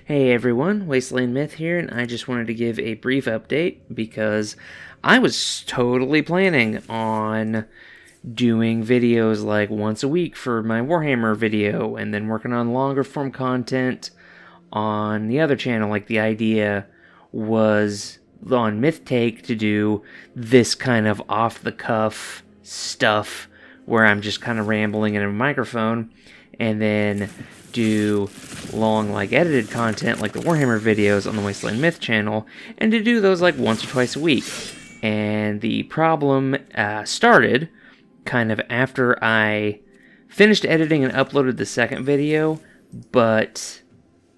Hey everyone, Wasteland Myth here, and I just wanted to give a brief update because I was totally planning on doing videos like once a week for my Warhammer video and then working on longer form content on the other channel. Like, the idea was on Myth Take to do this kind of off the cuff stuff where I'm just kind of rambling in a microphone, and then do long, like, edited content like the Warhammer videos on the Wasteland Myth channel, and to do those like once or twice a week. And the problem started kind of after I finished editing and uploaded the second video, but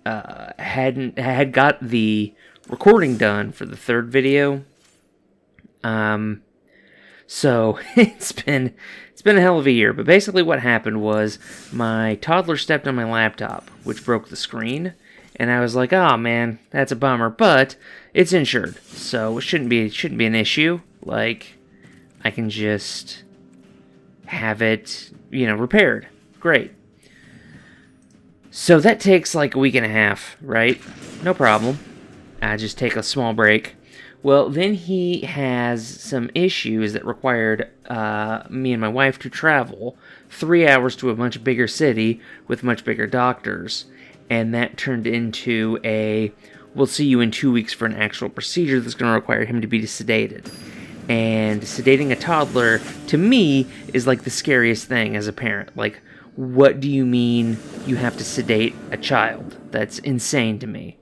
had got the recording done for the third video. So it's been a hell of a year. But basically what happened was my toddler stepped on my laptop, which broke the screen, and I was like, "Oh man, that's a bummer." But it's insured, so it shouldn't be an issue. Like, I can just have it, repaired. Great. So that takes like a week and a half, right? No problem. I just take a small break. Well, then he has some issues that required me and my wife to travel 3 hours to a much bigger city with much bigger doctors. And that turned into we'll see you in 2 weeks for an actual procedure that's going to require him to be sedated. And sedating a toddler, to me, is like the scariest thing as a parent. Like, what do you mean you have to sedate a child? That's insane to me.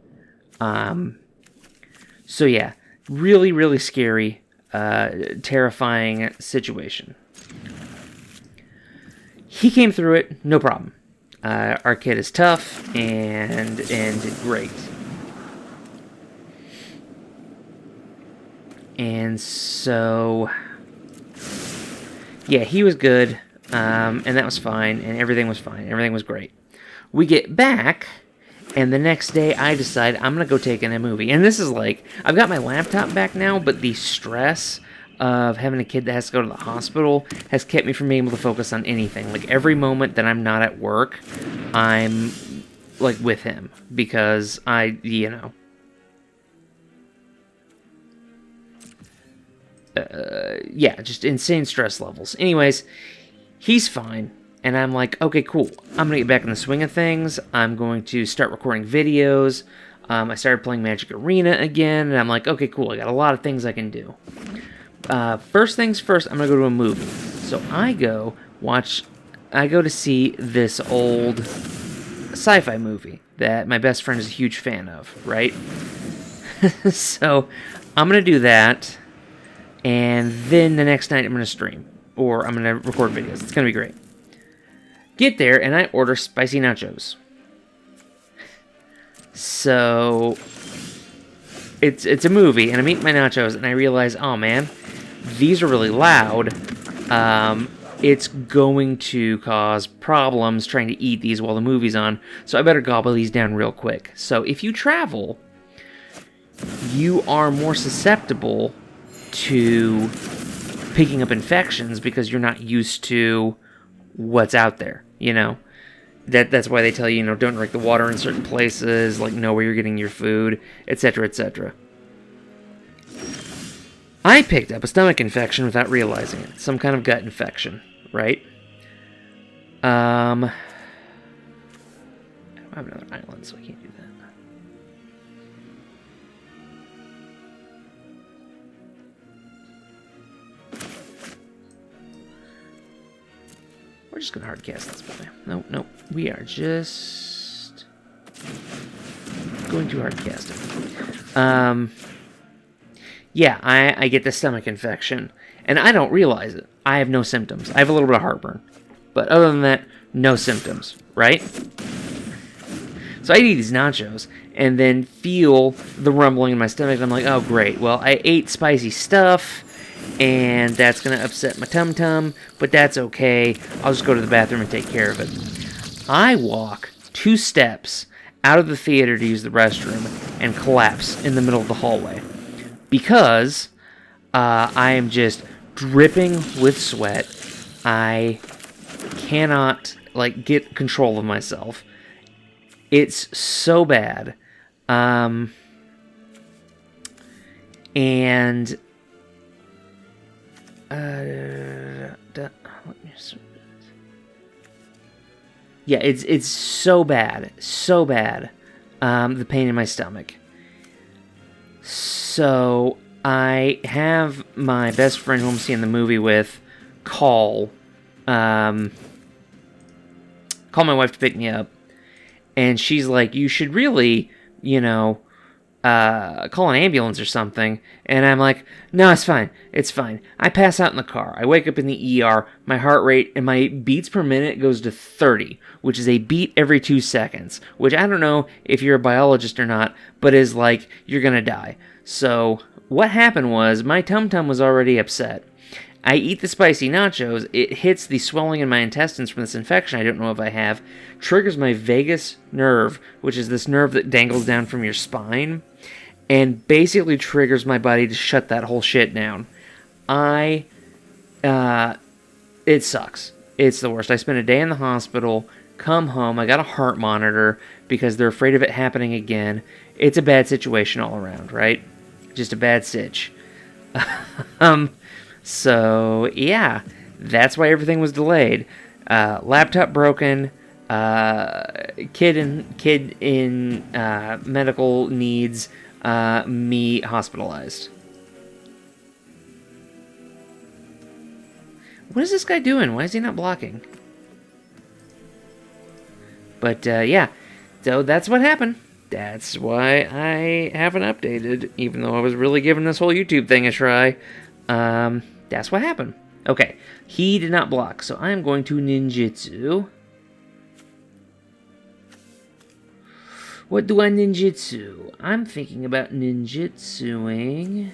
So yeah. Really, really scary, terrifying situation. He came through it, no problem. Our kid is tough and did great. And so, yeah, he was good, and that was fine, and everything was fine. Everything was great. We get back, and the next day, I decide I'm going to go take in a movie. And this is like, I've got my laptop back now, but the stress of having a kid that has to go to the hospital has kept me from being able to focus on anything. Like, every moment that I'm not at work, I'm, like, with him. Because just insane stress levels. Anyways, he's fine. And I'm like, okay, cool. I'm going to get back in the swing of things. I'm going to start recording videos. I started playing Magic Arena again. And I'm like, okay, cool. I got a lot of things I can do. First things first, I'm going to go to a movie. So I go to see this old sci-fi movie that my best friend is a huge fan of, right? So I'm going to do that. And then the next night I'm going to stream. Or I'm going to record videos. It's going to be great. Get there, and I order spicy nachos. So, it's a movie, and I'm eating my nachos, and I realize, oh man, these are really loud. It's going to cause problems trying to eat these while the movie's on, so I better gobble these down real quick. So, if you travel, you are more susceptible to picking up infections because you're not used to what's out there, That's why they tell you, don't drink the water in certain places, like, know where you're getting your food, etc., etc. I picked up a stomach infection without realizing it. Some kind of gut infection, right? I don't have another island, so I can't do that. We're just going to hardcast this boy. Nope. We are just going to hardcast him. Yeah, I get the stomach infection, and I don't realize it. I have no symptoms. I have a little bit of heartburn. But other than that, no symptoms, right? So I eat these nachos, and then feel the rumbling in my stomach, and I'm like, oh, great. Well, I ate spicy stuff, and that's going to upset my tum-tum, but that's okay. I'll just go to the bathroom and take care of it. I walk 2 steps out of the theater to use the restroom and collapse in the middle of the hallway because I am just dripping with sweat. I cannot, get control of myself. It's so bad And yeah, it's so bad, so bad. The pain in my stomach. So I have my best friend who I'm seeing the movie with call my wife to pick me up, and she's like, "You should really, call an ambulance or something." And I'm like, "No, it's fine. It's fine." I pass out in the car. I wake up in the ER. My heart rate and my beats per minute goes to 30, which is a beat every 2 seconds, which I don't know if you're a biologist or not, but is like, you're going to die. So what happened was my tum-tum was already upset. I eat the spicy nachos, it hits the swelling in my intestines from this infection I don't know if I have, triggers my vagus nerve, which is this nerve that dangles down from your spine, and basically triggers my body to shut that whole shit down. It sucks. It's the worst. I spent a day in the hospital, come home, I got a heart monitor because they're afraid of it happening again. It's a bad situation all around, right? Just a bad sitch. So, yeah, that's why everything was delayed. Laptop broken, kid in medical needs, me hospitalized. What is this guy doing? Why is he not blocking? But, yeah, so that's what happened. That's why I haven't updated, even though I was really giving this whole YouTube thing a try. That's what happened. Okay, he did not block, so I'm going to ninjutsu. What do I ninjutsu? I'm thinking about ninjutsuing.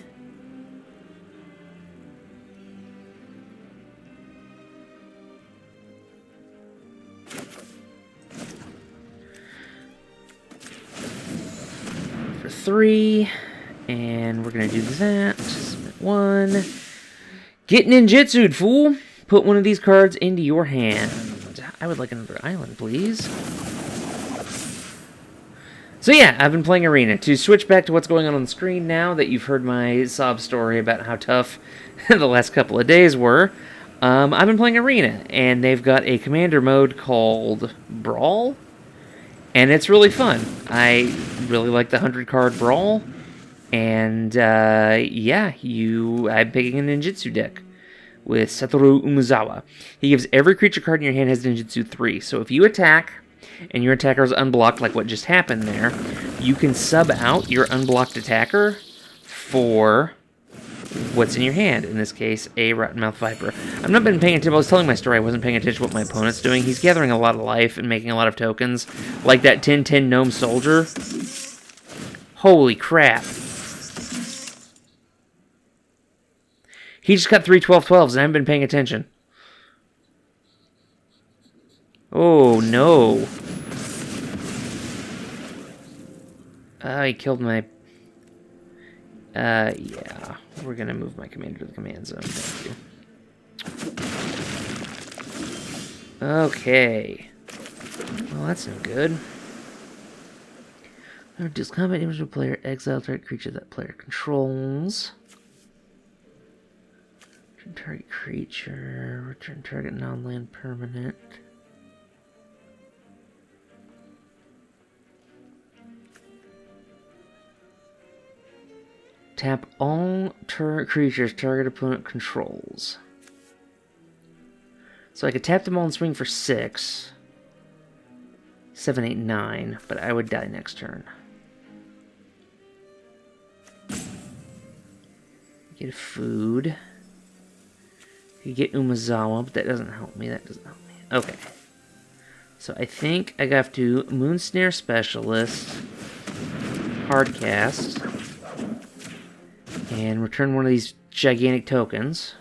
For 3, and we're gonna do that. Submit 1. Get ninjutsu'd, fool! Put one of these cards into your hand. I would like another island, please. So yeah, I've been playing Arena. To switch back to what's going on the screen now that you've heard my sob story about how tough the last couple of days were, I've been playing Arena, and they've got a commander mode called Brawl, and it's really fun. I really like the 100-card Brawl. And, yeah, I'm picking a ninjutsu deck with Satoru Umezawa. He gives every creature card in your hand has ninjutsu 3. So if you attack, and your attacker is unblocked like what just happened there, you can sub out your unblocked attacker for what's in your hand. In this case, a Rottenmouth Viper. I've not been paying attention. I was telling my story. I wasn't paying attention to what my opponent's doing. He's gathering a lot of life and making a lot of tokens, like that 10/10 Gnome Soldier. Holy crap. He just got 3 12/12s, and I haven't been paying attention. Oh, no. He killed my... yeah. We're gonna move my commander to the command zone. Thank you. Okay. Well, that's no good. Reduce combat damage to a player. Exile target creature that player controls. Return target creature. Return target non-land permanent. Tap all creatures target opponent controls. So I could tap them all and swing for 6. 7, 8, 9, but I would die next turn. Get food. You get Umezawa, but that doesn't help me. That doesn't help me. Okay. So I think I have to Moonsnare Specialist, hardcast, and return one of these gigantic tokens.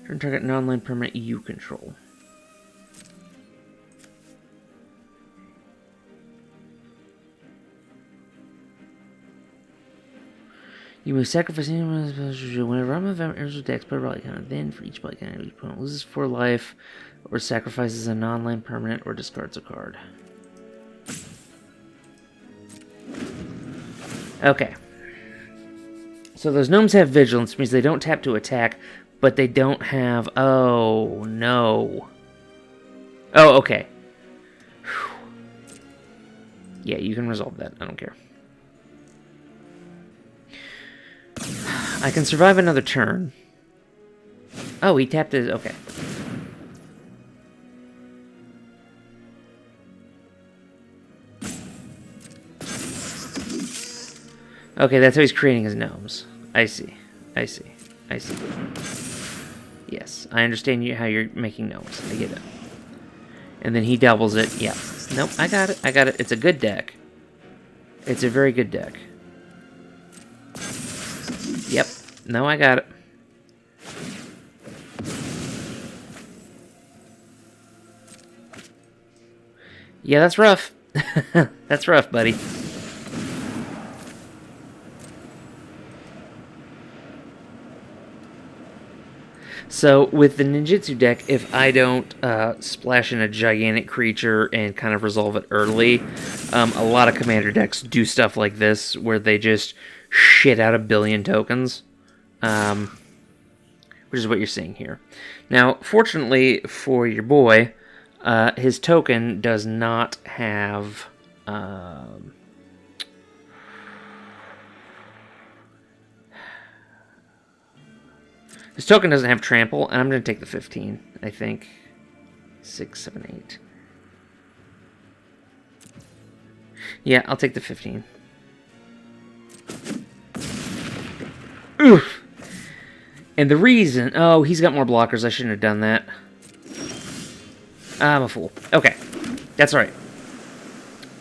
Return target non-land permanent you control. You may sacrifice anyone whenever I'm event enters with dex, play a body count. Then, for each body count, each opponent loses 4 life, or sacrifices a non-land permanent, or discards a card. Okay. So those gnomes have vigilance, means they don't tap to attack, but they don't have... Oh, no. Oh, okay. Whew. Yeah, you can resolve that. I don't care. I can survive another turn. Oh, he tapped his... Okay. Okay, that's how he's creating his gnomes. I see. I see. I see. Yes, I understand how you're making gnomes. I get it. And then he doubles it. Yeah. Nope, I got it. I got it. It's a good deck. It's a very good deck. Yep. No, I got it. Yeah, that's rough. That's rough, buddy. So, with the ninjutsu deck, if I don't splash in a gigantic creature and kind of resolve it early, a lot of commander decks do stuff like this, where they just shit out 1 billion tokens, which is what you're seeing here. Now, fortunately for your boy, his token does not have... His token doesn't have trample, and I'm going to take the 15, I think. 6, 7, 8. Yeah, I'll take the 15. Oof! And the reason... Oh, he's got more blockers. I shouldn't have done that. I'm a fool. Okay. That's alright.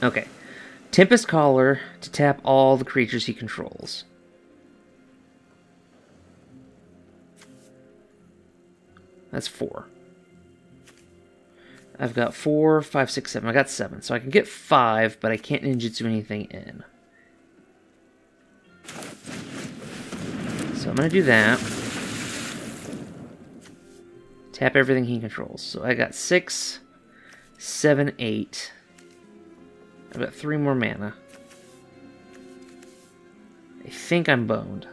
Okay. Tempest Caller to tap all the creatures he controls. That's 4. I've got 4, 5, 6, 7. I got 7. So I can get 5, but I can't ninjutsu anything in. So I'm going to do that. Tap everything he controls. So I got 6, 7, 8. I've got 3 more mana. I think I'm boned.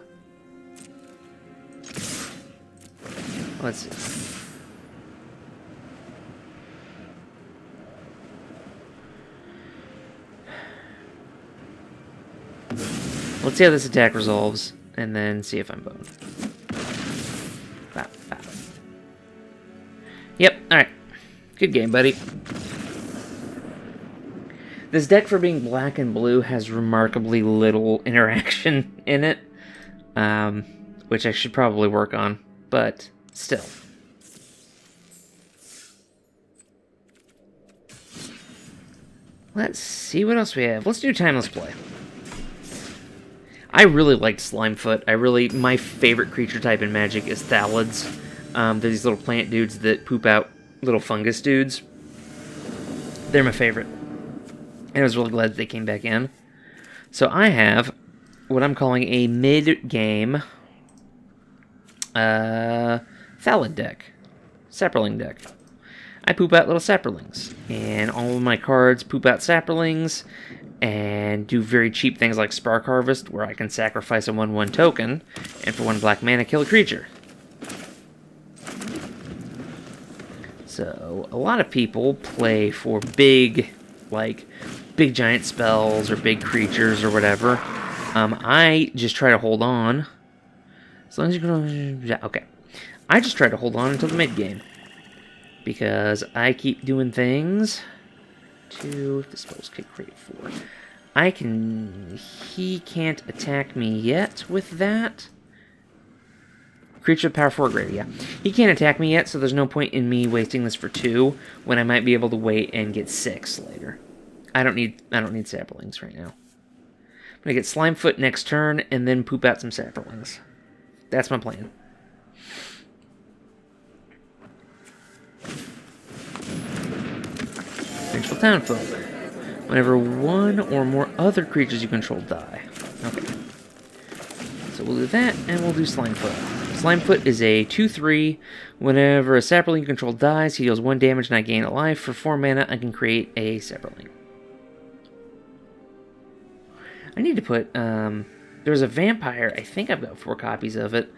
Let's see. Let's see how this attack resolves, and then see if I'm boned. Bow, bow. Yep, alright. Good game, buddy. This deck, for being black and blue, has remarkably little interaction in it, which I should probably work on, but still. Let's see what else we have. Let's do Timeless Play. I really liked Slimefoot. My favorite creature type in Magic is Thalids. They're these little plant dudes that poop out little fungus dudes. They're my favorite. And I was really glad that they came back in. So I have what I'm calling a mid-game Thalid deck. Saproling deck. I poop out little Saprolings. And all of my cards poop out Saprolings. And do very cheap things like Spark Harvest, where I can sacrifice a 1/1 token, and for 1 black mana, kill a creature. So, a lot of people play for big giant spells, or big creatures, or whatever. I just try to hold on. As long as you can... Yeah, okay. I just try to hold on until the mid-game. Because I keep doing things... 2, if the spells kick, create 4. He can't attack me yet with that. Creature with power 4 greater, yeah. He can't attack me yet, so there's no point in me wasting this for 2, when I might be able to wait and get 6 later. I don't need Saprolings right now. I'm gonna get Slimefoot next turn, and then poop out some Saprolings. That's my plan. Vengeful Townfolk. Whenever 1 or more other creatures you control die. Okay. So we'll do that, and we'll do Slimefoot. Slimefoot is a 2/3. Whenever a Saproling you control dies, he deals 1 damage and I gain a life. For 4 mana, I can create a Saproling. I need to put, there's a vampire, I think I've got 4 copies of it,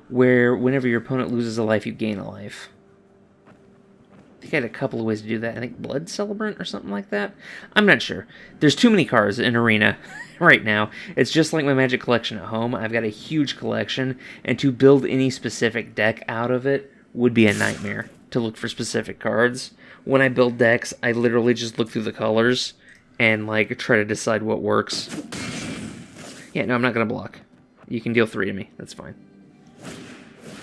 where whenever your opponent loses a life, you gain a life. I think I had a couple of ways to do that. I think Blood Celebrant or something like that. I'm not sure. There's too many cards in Arena right now. It's just like my Magic collection at home. I've got a huge collection, and to build any specific deck out of it would be a nightmare to look for specific cards. When I build decks, I literally just look through the colors and like try to decide what works. Yeah, no, I'm not going to block. You can deal 3 to me. That's fine.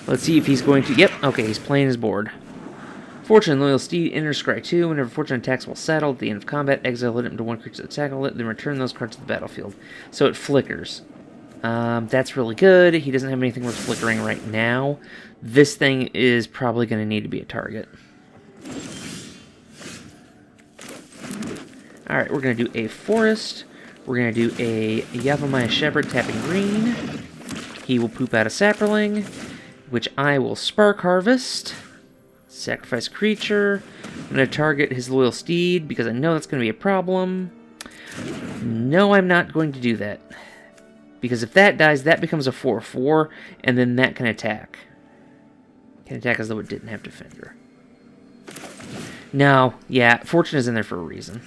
Let's see if he's going to... Yep, okay, he's playing his board. Fortune and Loyal Steed enters Scry 2. Whenever Fortune attacks while saddled, at the end of combat, exile it into 1 creature that tackle it, then return those cards to the battlefield. So it flickers. That's really good. He doesn't have anything worth flickering right now. This thing is probably going to need to be a target. Alright, we're going to do a Forest. We're going to do a Yavimaya Shepherd tapping green. He will poop out a Saproling, which I will Spark Harvest. Sacrifice creature. I'm going to target his Loyal Steed because I know that's going to be a problem. No, I'm not going to do that. Because if that dies, that becomes a 4/4, and then that can attack. Can attack as though it didn't have Defender. No, yeah, Fortune is in there for a reason.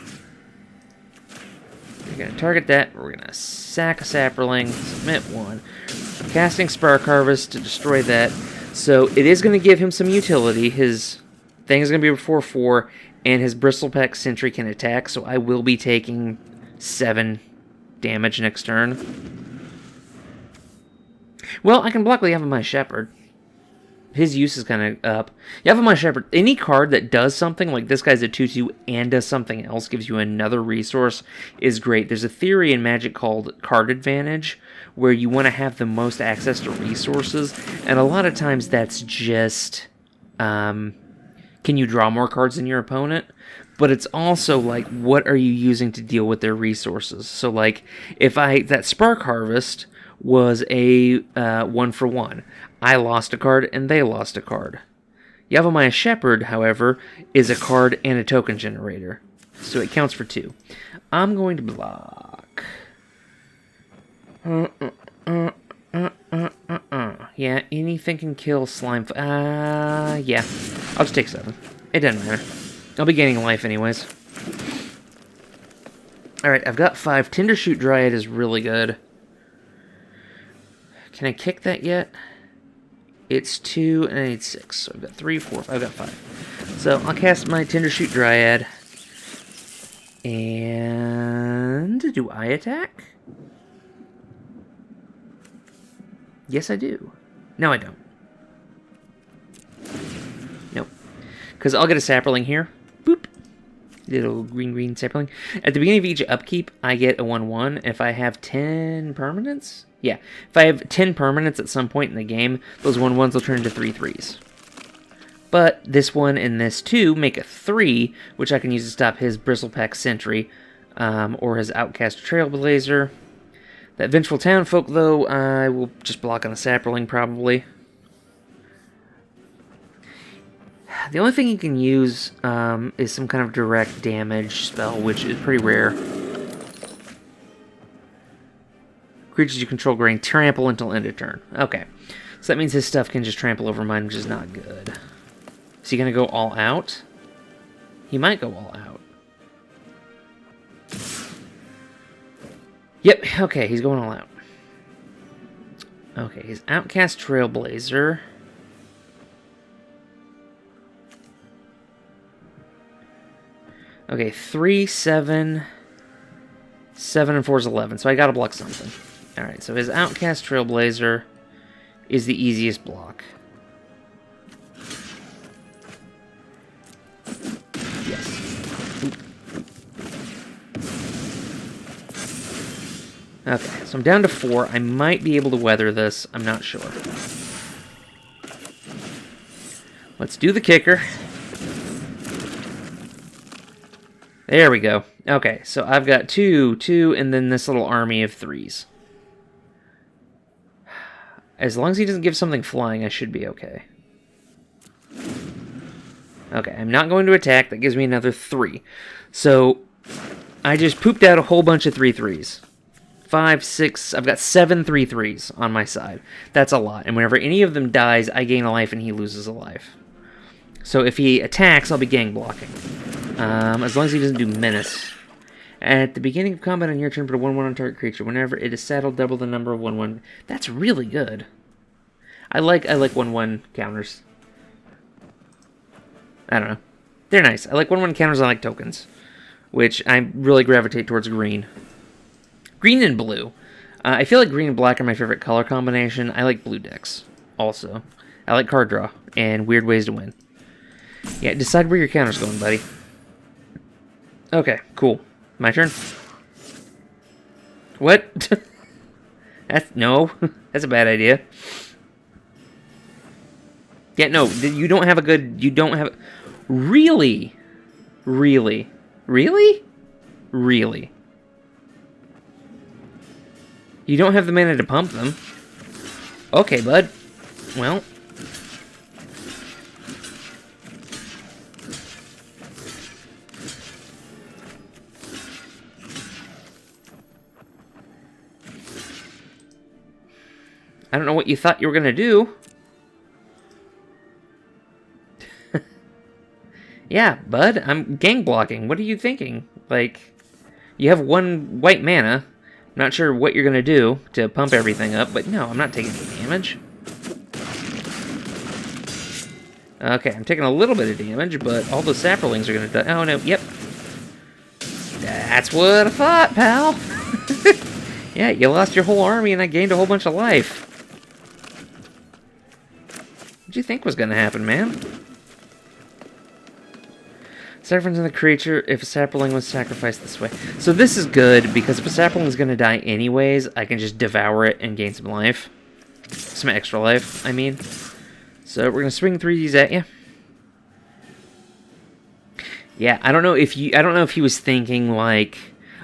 We're going to target that. We're going to sack a Saproling, submit 1. Casting Spark Harvest to destroy that. So it is going to give him some utility. His thing is going to be a 4/4, and his Bristlepack Sentry can attack, so I will be taking 7 damage next turn. Well, I can block the Yavimaya Shepherd. His use is kind of up. Yavimaya Shepherd, any card that does something, like this guy's a 2/2 and does something else, gives you another resource, is great. There's a theory in Magic called card advantage, where you want to have the most access to resources, and a lot of times that's just, can you draw more cards than your opponent? But it's also like, what are you using to deal with their resources? So like, if that Spark Harvest was a 1-for-1, I lost a card and they lost a card. Yavimaya Shepherd, however, is a card and a token generator, so it counts for 2. I'm going to block. Yeah, anything can kill Slime. Yeah. I'll just take 7. It doesn't matter. I'll be gaining life anyways. Alright, I've got 5. Tindershoot Dryad is really good. Can I kick that yet? It's 2, and I need 6. So I've got 3, 4, 5. I've got 5. So I'll cast my Tindershoot Dryad. And do I attack? Yes, I do. No, I don't. Nope. Because I'll get a Saproling here. Boop. Little green Saproling. At the beginning of each upkeep, I get a 1/1. If I have 10 permanents? Yeah. If I have 10 permanents at some point in the game, those 1/1s will turn into 3/3s. But this one and this 2 make a 3, which I can use to stop his Bristlepack Sentry, or his Outcast Trailblazer. That Vengeful Townfolk, though, I will just block on a Saproling, probably. The only thing you can use is some kind of direct damage spell, which is pretty rare. Creatures you control gain trample until end of turn. Okay. So that means his stuff can just trample over mine, which is not good. Is he going to go all out? He might go all out. Yep, okay, he's going all out. Okay, his Outcast Trailblazer. Okay, 3, 7, 7, and 4 is 11, so I gotta block something. Alright, so his Outcast Trailblazer is the easiest block. Yes. Oop. Okay, so I'm down to 4. I might be able to weather this. I'm not sure. Let's do the kicker. There we go. Okay, so I've got 2, 2, and then this little army of 3s. As long as he doesn't give something flying, I should be okay. Okay, I'm not going to attack. That gives me another 3. So, I just pooped out a whole bunch of 3/3s. 5, 6. I've got 7 3/3s on my side. That's a lot. And whenever any of them dies, I gain a life and he loses a life. So if he attacks, I'll be gang blocking. As long as he doesn't do menace. At the beginning of combat on your turn, put a 1/1 on target creature. Whenever it is saddled, double the number of 1/1. That's really good. I like 1/1 counters. I don't know. They're nice. I like 1/1 counters. I like tokens, which I really gravitate towards green. Green and blue. I feel like green and black are my favorite color combination. I like blue decks also. I like card draw and weird ways to win. Yeah, decide where your counter's going, buddy. Okay, cool. My turn. What? No. That's a bad idea. Yeah, no. You don't have a good... You don't have... Really? Really? Really? Really? You don't have the mana to pump them. Okay, bud. Well... I don't know what you thought you were going to do. Yeah, bud, I'm gang blocking. What are you thinking? Like, you have 1 white mana. I'm not sure what you're going to do to pump everything up, but no, I'm not taking any damage. Okay, I'm taking a little bit of damage, but all the saplings are going to die. Oh, no, yep. That's what I thought, pal. Yeah, you lost your whole army and I gained a whole bunch of life. What do you think was going to happen, man? Sacrifice on the creature if a sapling was sacrificed this way. So this is good, because if a sapling is going to die anyways, I can just devour it and gain some life. Some extra life, I mean. So we're going to swing 3Ds at you. Yeah, I don't know if he was thinking like,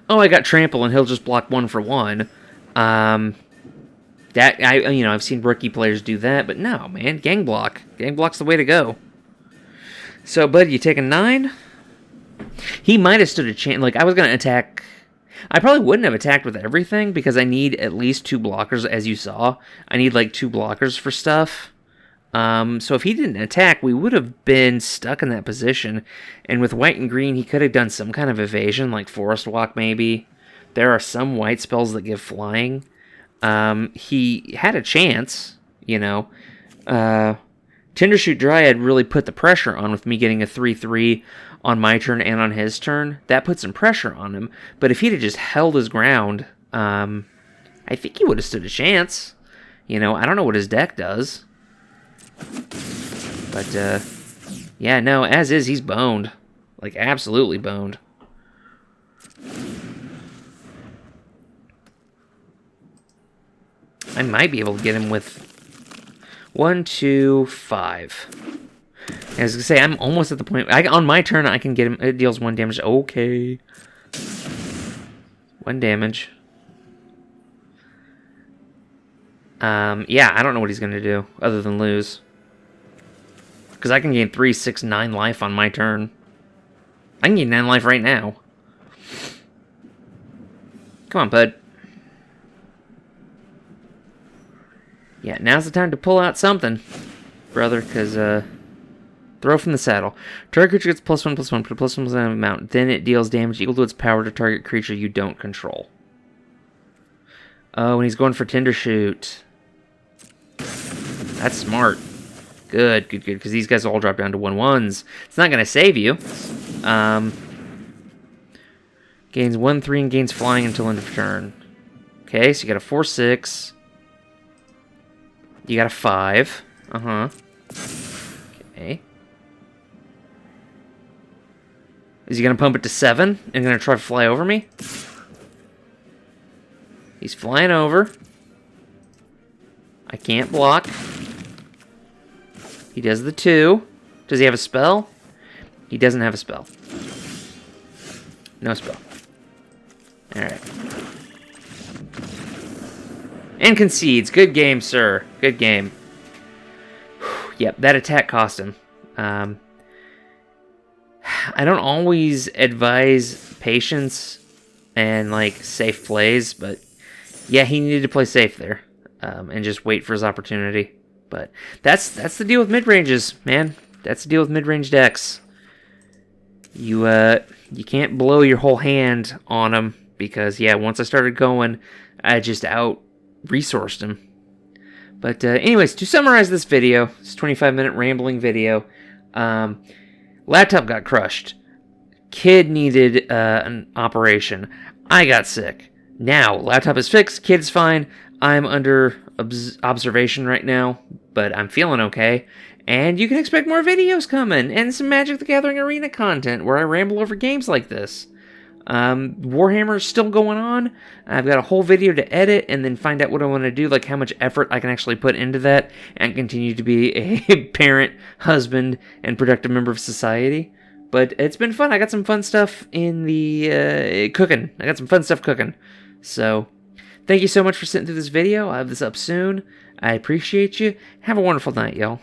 oh, I got trample and he'll just block 1 for 1. I've seen rookie players do that, but no, man, gang block. Gang block's the way to go. So, bud, you take a 9. He might have stood a chance. Like, I was going to attack. I probably wouldn't have attacked with everything because I need at least 2 blockers, as you saw. I need like 2 blockers for stuff. So if he didn't attack, we would have been stuck in that position. And with white and green, he could have done some kind of evasion, like Forest Walk maybe. There are some white spells that give flying. He had a chance, you know. Tindershoot Dryad really put the pressure on with me getting a 3/3 on my turn and on his turn. That put some pressure on him. But if he'd have just held his ground, I think he would have stood a chance. You know, I don't know what his deck does. But, yeah, no, as is, he's boned. Like, absolutely boned. I might be able to get him with 1, 2, 5. As I was going to say, I'm almost at the point... on my turn, I can get him... It deals 1 damage. Okay. 1 damage. Yeah, I don't know what he's going to do, other than lose. Because I can gain 3, 6, 9 life on my turn. I can gain 9 life right now. Come on, bud. Yeah, now's the time to pull out something, brother, because, throw from the saddle. Target creature gets +1/+1, put a +1/+1 amount. Then it deals damage equal to its power to target creature you don't control. Oh, and he's going for Tindershoot. That's smart. Good, good, good, because these guys all drop down to 1/1s. It's not going to save you. Gains 1/3 and gains flying until end of turn. Okay, so you got a 4/6. You got a 5. Uh-huh. Okay. Is he going to pump it to 7 and going to try to fly over me? He's flying over. I can't block. He does the 2. Does he have a spell? He doesn't have a spell. No spell. Alright. And concedes. Good game, sir. Good game. Yep, that attack cost him. I don't always advise patience and, like, safe plays, but yeah, he needed to play safe there, and just wait for his opportunity. But that's the deal with mid ranges, man. That's the deal with mid range decks. You can't blow your whole hand on them because yeah, once I started going, I just out resourced him. But anyways, to summarize this video, this 25-minute rambling video, laptop got crushed. Kid needed an operation. I got sick. Now, laptop is fixed. Kid's fine. I'm under observation right now, but I'm feeling okay. And you can expect more videos coming and some Magic the Gathering Arena content where I ramble over games like this. Warhammer is still going on. I've got a whole video to edit and then find out what I want to do, like how much effort I can actually put into that and continue to be a parent, husband, and productive member of society. But it's been fun. I got some fun stuff in the cooking. I got some fun stuff cooking. So, thank you so much for sitting through this video. I'll have this up soon. I appreciate you. Have a wonderful night, y'all.